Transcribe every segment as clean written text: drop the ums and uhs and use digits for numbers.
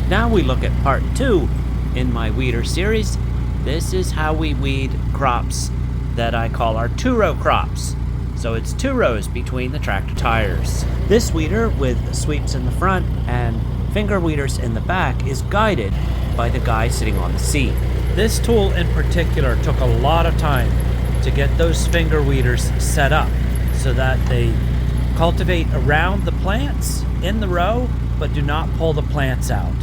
Now we look at part 2 in my weeder series. This is how we weed crops that I call our 2-row crops. So it's 2 rows between the tractor tires. This weeder with sweeps in the front and finger weeders in the back is guided by the guy sitting on the seat. This tool in particular took a lot of time to get those finger weeders set up so that they cultivate around the plants in the row, but do not pull the plants out.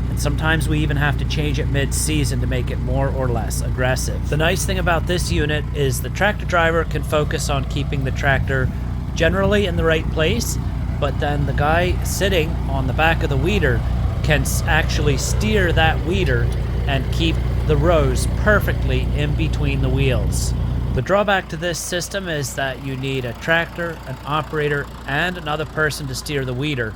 And sometimes we even have to change it mid-season to make it more or less aggressive. The nice thing about this unit is the tractor driver can focus on keeping the tractor generally in the right place, but then the guy sitting on the back of the weeder can actually steer that weeder and keep the rows perfectly in between the wheels. The drawback to this system is that you need a tractor, an operator, and another person to steer the weeder,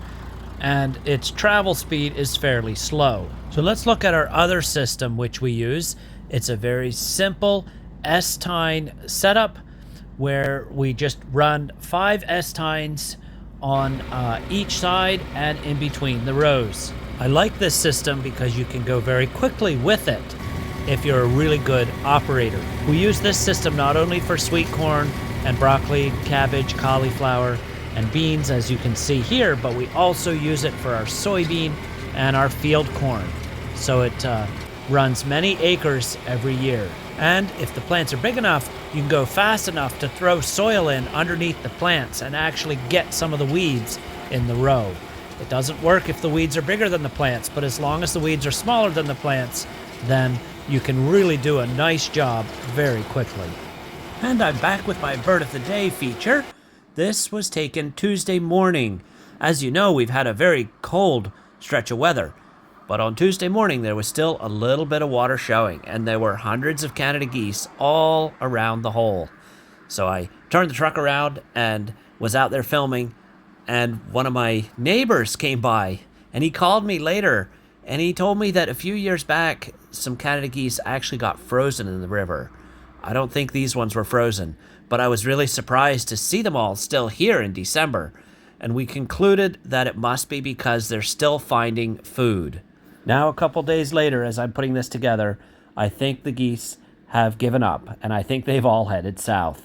and its travel speed is fairly slow. So let's look at our other system which we use. It's a very simple S-tine setup where we just run 5 S-tines on each side and in between the rows. I like this system because you can go very quickly with it if you're a really good operator. We use this system not only for sweet corn and broccoli, cabbage, cauliflower, and beans, as you can see here, but we also use it for our soybean and our field corn. So it runs many acres every year. And if the plants are big enough, you can go fast enough to throw soil in underneath the plants and actually get some of the weeds in the row. It doesn't work if the weeds are bigger than the plants, but as long as the weeds are smaller than the plants, then you can really do a nice job very quickly. And I'm back with my Bird of the Day feature. This was taken Tuesday morning. As you know, we've had a very cold stretch of weather, but on Tuesday morning there was still a little bit of water showing, and there were hundreds of Canada geese all around the hole. So I turned the truck around and was out there filming, and one of my neighbors came by, and he called me later, and he told me that a few years back, some Canada geese actually got frozen in the river. I don't think these ones were frozen, but I was really surprised to see them all still here in December, and we concluded that it must be because they're still finding food. Now, a couple days later, as I'm putting this together, I think the geese have given up, and I think they've all headed south.